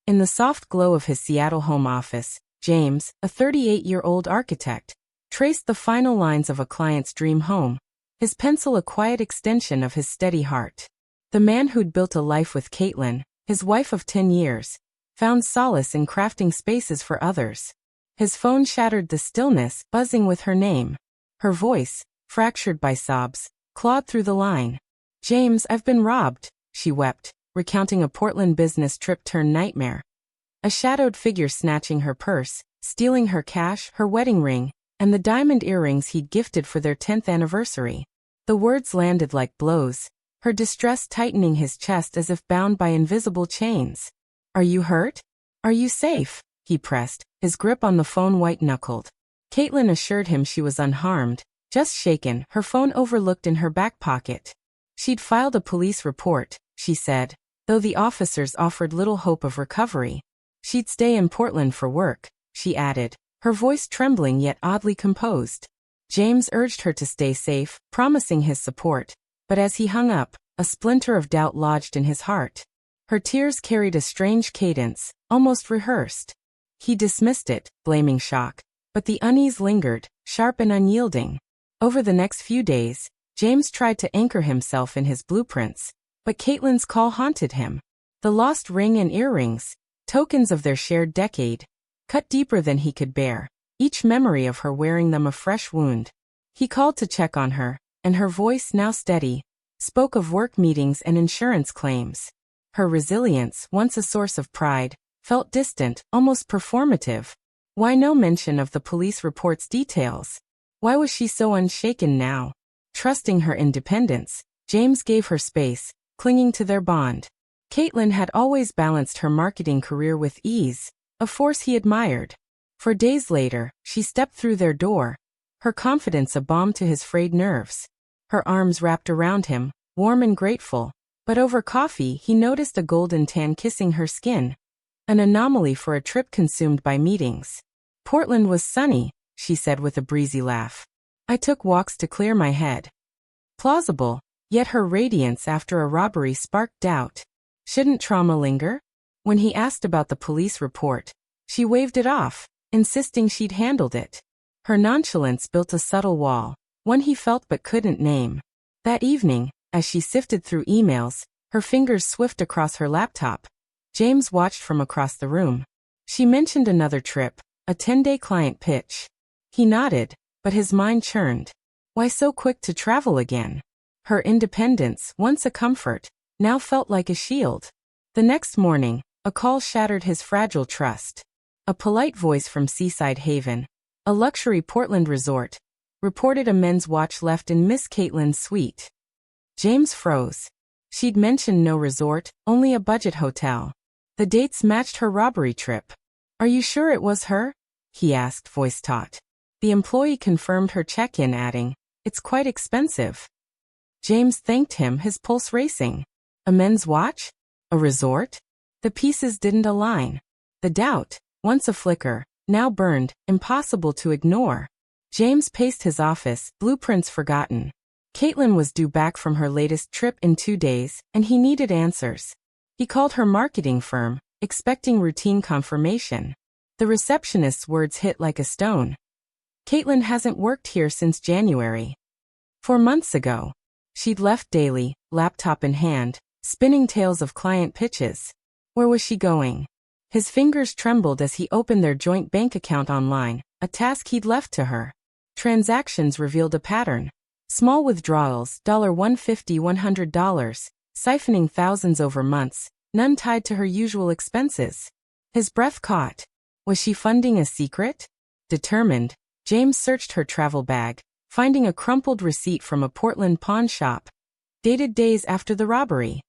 In the soft glow of his Seattle home office, James, a 38-year-old architect, traced the final lines of a client's dream home, his pencil a quiet extension of his steady heart. The man who'd built a life with Caitlin, his wife of 10 years, found solace in crafting spaces for others. His phone shattered the stillness, buzzing with her name. Her voice, fractured by sobs, clawed through the line. "James, I've been robbed," she wept, recounting a Portland business trip turned nightmare. A shadowed figure snatching her purse, stealing her cash, her wedding ring, and the diamond earrings he'd gifted for their 10th anniversary. The words landed like blows, her distress tightening his chest as if bound by invisible chains. "Are you hurt? Are you safe?" he pressed, his grip on the phone white-knuckled. Caitlin assured him she was unharmed, just shaken, her phone overlooked in her back pocket. She'd filed a police report, she said, though the officers offered little hope of recovery. She'd stay in Portland for work, she added, her voice trembling yet oddly composed. James urged her to stay safe, promising his support, but as he hung up, a splinter of doubt lodged in his heart. Her tears carried a strange cadence, almost rehearsed. He dismissed it, blaming shock, but the unease lingered, sharp and unyielding. Over the next few days, James tried to anchor himself in his blueprints, but Caitlin's call haunted him. The lost ring and earrings, tokens of their shared decade, cut deeper than he could bear, each memory of her wearing them a fresh wound. He called to check on her, and her voice, now steady, spoke of work meetings and insurance claims. Her resilience, once a source of pride, felt distant, almost performative. Why no mention of the police report's details? Why was she so unshaken now? Trusting her independence, James gave her space, clinging to their bond. Caitlin had always balanced her marketing career with ease, a force he admired. For days later, she stepped through their door, her confidence a balm to his frayed nerves. Her arms wrapped around him, warm and grateful, but over coffee he noticed a golden tan kissing her skin. An anomaly for a trip consumed by meetings. "Portland was sunny," she said with a breezy laugh. "I took walks to clear my head." Plausible, yet her radiance after a robbery sparked doubt. Shouldn't trauma linger? When he asked about the police report, she waved it off, insisting she'd handled it. Her nonchalance built a subtle wall, one he felt but couldn't name. That evening, as she sifted through emails, her fingers swift across her laptop, James watched from across the room. She mentioned another trip, a 10-day client pitch. He nodded, but his mind churned. Why so quick to travel again? Her independence, once a comfort, now felt like a shield. The next morning, a call shattered his fragile trust. A polite voice from Seaside Haven, a luxury Portland resort, reported a men's watch left in Miss Caitlin's suite. James froze. She'd mentioned no resort, only a budget hotel. The dates matched her robbery trip. "Are you sure it was her?" he asked, voice taut. The employee confirmed her check-in, adding, "It's quite expensive." James thanked him, his pulse racing. A men's watch? A resort? The pieces didn't align. The doubt, once a flicker, now burned, impossible to ignore. James paced his office, blueprints forgotten. Caitlin was due back from her latest trip in 2 days, and he needed answers. He called her marketing firm, expecting routine confirmation. The receptionist's words hit like a stone. "Caitlin hasn't worked here since January. 4 months ago." She'd left daily, laptop in hand, spinning tales of client pitches. Where was she going? His fingers trembled as he opened their joint bank account online, a task he'd left to her. Transactions revealed a pattern. Small withdrawals, $150, $100, siphoning thousands over months, none tied to her usual expenses. His breath caught. Was she funding a secret? Determined, James searched her travel bag, finding a crumpled receipt from a Portland pawn shop, dated days after the robbery.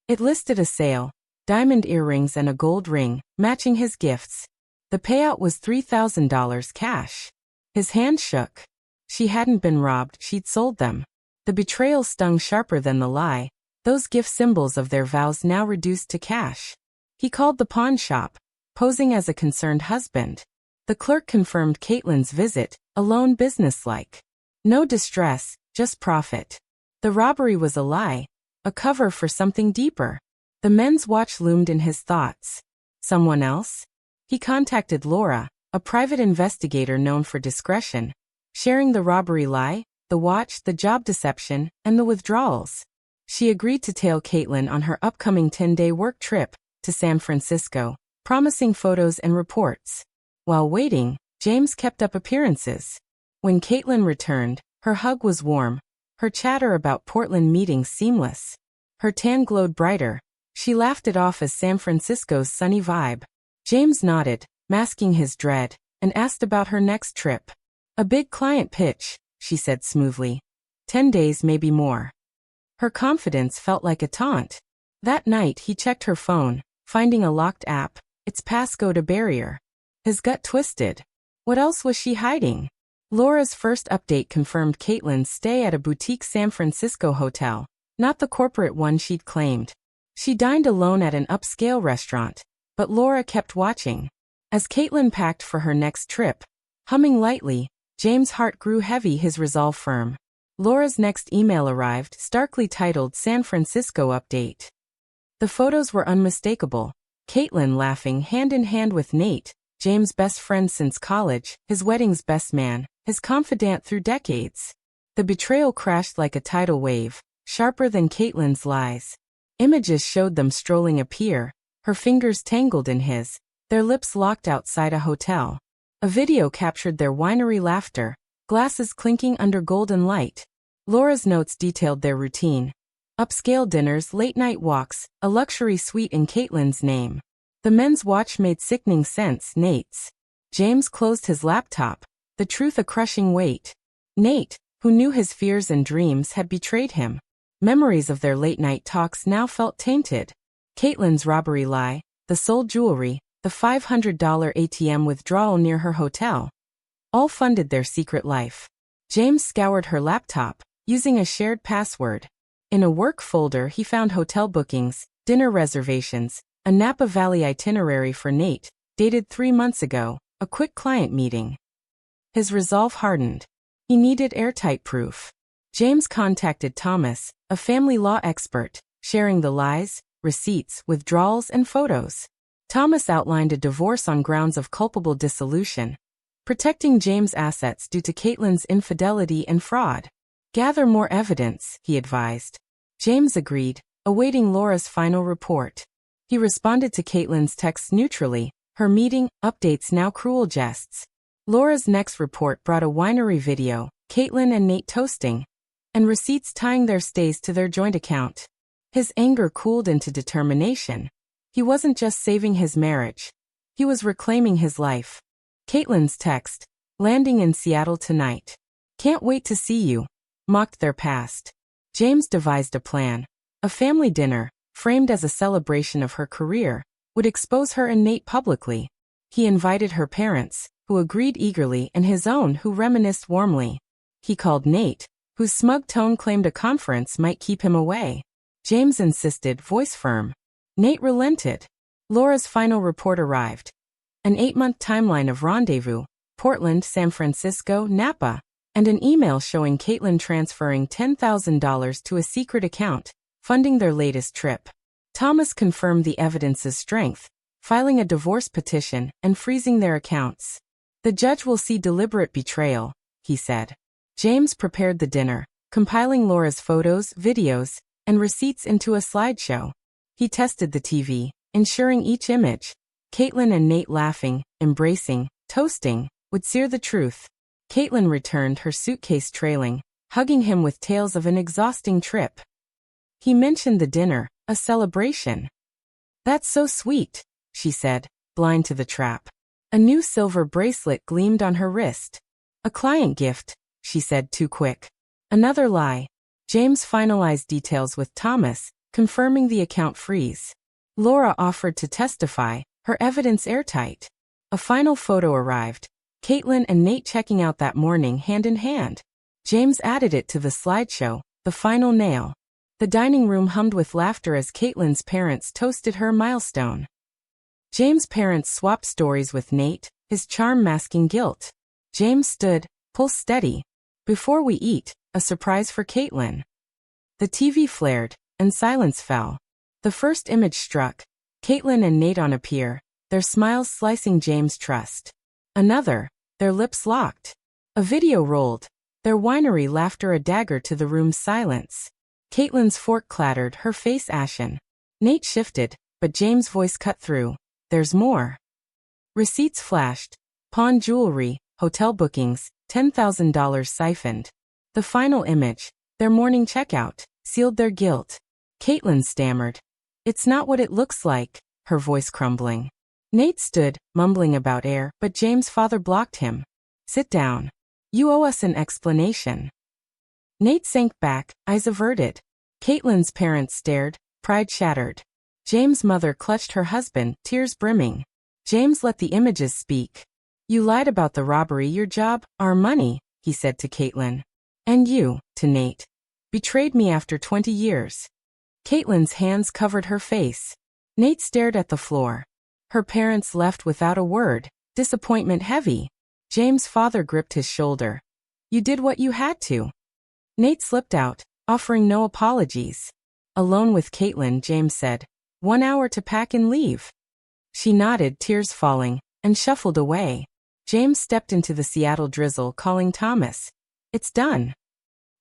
It listed a sale, diamond earrings and a gold ring, matching his gifts. The payout was $3,000 cash. His hand shook. She hadn't been robbed, she'd sold them. The betrayal stung sharper than the lie, those gift symbols of their vows now reduced to cash. He called the pawn shop, posing as a concerned husband. The clerk confirmed Caitlin's visit, alone businesslike. No distress, just profit. The robbery was a lie, a cover for something deeper. The men's watch loomed in his thoughts. Someone else? He contacted Laura, a private investigator known for discretion, sharing the robbery lie, the watch, the job deception, and the withdrawals. She agreed to tail Caitlin on her upcoming 10-day work trip to San Francisco, promising photos and reports. While waiting, James kept up appearances. When Caitlin returned, her hug was warm, her chatter about Portland meetings seamless. Her tan glowed brighter. She laughed it off as San Francisco's sunny vibe. James nodded, masking his dread, and asked about her next trip. A big client pitch, she said smoothly. 10 days, maybe more. Her confidence felt like a taunt. That night he checked her phone, finding a locked app, its passcode a barrier. His gut twisted. What else was she hiding? Laura's first update confirmed Caitlin's stay at a boutique San Francisco hotel, not the corporate one she'd claimed. She dined alone at an upscale restaurant, but Laura kept watching. As Caitlin packed for her next trip, humming lightly, James' heart grew heavy, his resolve firm. Laura's next email arrived, starkly titled San Francisco Update. The photos were unmistakable. Caitlin laughing hand in hand with Nate, James' best friend since college, his wedding's best man, his confidant through decades. The betrayal crashed like a tidal wave, sharper than Caitlin's lies. Images showed them strolling a pier, her fingers tangled in his, their lips locked outside a hotel. A video captured their winery laughter, glasses clinking under golden light. Laura's notes detailed their routine. Upscale dinners, late-night walks, a luxury suite in Caitlin's name. The men's watch made sickening sense, Nate's. James closed his laptop, the truth a crushing weight. Nate, who knew his fears and dreams, had betrayed him. Memories of their late-night talks now felt tainted. Caitlin's robbery lie, the sold jewelry, the $500 ATM withdrawal near her hotel, all funded their secret life. James scoured her laptop, using a shared password. In a work folder he found hotel bookings, dinner reservations, a Napa Valley itinerary for Nate, dated 3 months ago, a quick client meeting. His resolve hardened. He needed airtight proof. James contacted Thomas, a family law expert, sharing the lies, receipts, withdrawals, and photos. Thomas outlined a divorce on grounds of culpable dissolution, protecting James' assets due to Caitlin's infidelity and fraud. Gather more evidence, he advised. James agreed, awaiting Laura's final report. He responded to Caitlin's texts neutrally, her meeting, updates now cruel jests. Laura's next report brought a winery video, Caitlin and Nate toasting, and receipts tying their stays to their joint account. His anger cooled into determination. He wasn't just saving his marriage. He was reclaiming his life. Caitlin's text, landing in Seattle tonight. Can't wait to see you, mocked their past. James devised a plan. A family dinner, framed as a celebration of her career, would expose her and Nate publicly. He invited her parents, who agreed eagerly, and his own, who reminisced warmly. He called Nate, whose smug tone claimed a conference might keep him away. James insisted, voice firm. Nate relented. Laura's final report arrived. An 8-month timeline of rendezvous, Portland, San Francisco, Napa, and an email showing Caitlin transferring $10,000 to a secret account, funding their latest trip. Thomas confirmed the evidence's strength, filing a divorce petition and freezing their accounts. The judge will see deliberate betrayal, he said. James prepared the dinner, compiling Laura's photos, videos, and receipts into a slideshow. He tested the TV, ensuring each image, Caitlin and Nate laughing, embracing, toasting, would sear the truth. Caitlin returned, her suitcase trailing, hugging him with tales of an exhausting trip. He mentioned the dinner, a celebration. That's so sweet, she said, blind to the trap. A new silver bracelet gleamed on her wrist. A client gift, she said, too quick. Another lie. James finalized details with Thomas, confirming the account freeze. Laura offered to testify, her evidence airtight. A final photo arrived, Caitlin and Nate checking out that morning hand in hand. James added it to the slideshow, the final nail. The dining room hummed with laughter as Caitlin's parents toasted her milestone. James' parents swapped stories with Nate, his charm masking guilt. James stood, pulse steady. Before we eat, a surprise for Caitlin. The TV flared, and silence fell. The first image struck, Caitlin and Nate on a pier, their smiles slicing James' trust. Another, their lips locked. A video rolled, their whinery laughter a dagger to the room's silence. Caitlin's fork clattered, her face ashen. Nate shifted, but James' voice cut through. There's more. Receipts flashed. Pawn jewelry, hotel bookings, $10,000 siphoned. The final image, their morning checkout, sealed their guilt. Caitlin stammered. It's not what it looks like, her voice crumbling. Nate stood, mumbling about air, but James' father blocked him. Sit down. You owe us an explanation. Nate sank back, eyes averted. Caitlin's parents stared, pride shattered. James' mother clutched her husband, tears brimming. James let the images speak. You lied about the robbery, your job, our money, he said to Caitlin. And you, to Nate. Betrayed me after 20 years. Caitlin's hands covered her face. Nate stared at the floor. Her parents left without a word, disappointment heavy. James' father gripped his shoulder. You did what you had to. Nate slipped out, offering no apologies. Alone with Caitlin, James said, 1 hour to pack and leave. She nodded, tears falling, and shuffled away. James stepped into the Seattle drizzle, calling Thomas. It's done.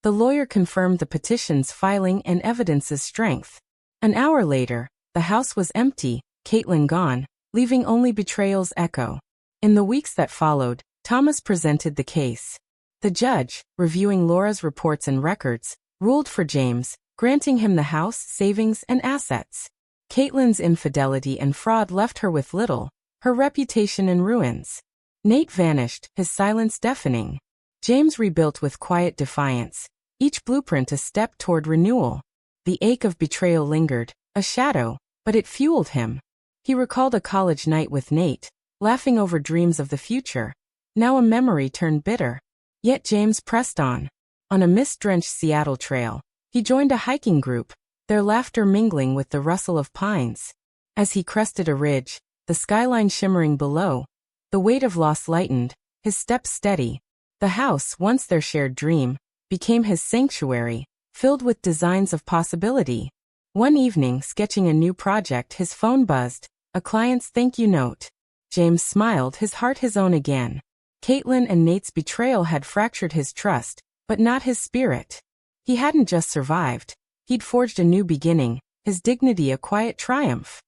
The lawyer confirmed the petition's filing and evidence's strength. An hour later, the house was empty, Caitlin gone, leaving only betrayal's echo. In the weeks that followed, Thomas presented the case. The judge, reviewing Laura's reports and records, ruled for James, granting him the house, savings, and assets. Caitlin's infidelity and fraud left her with little, her reputation in ruins. Nate vanished, his silence deafening. James rebuilt with quiet defiance, each blueprint a step toward renewal. The ache of betrayal lingered, a shadow, but it fueled him. He recalled a college night with Nate, laughing over dreams of the future. Now a memory turned bitter. Yet James pressed on. On a mist-drenched Seattle trail, he joined a hiking group, their laughter mingling with the rustle of pines. As he crested a ridge, the skyline shimmering below, the weight of loss lightened, his steps steady. The house, once their shared dream, became his sanctuary, filled with designs of possibility. One evening, sketching a new project, his phone buzzed, a client's thank you note. James smiled, his heart his own again. Caitlin and Nate's betrayal had fractured his trust, but not his spirit. He hadn't just survived. He'd forged a new beginning, his dignity a quiet triumph.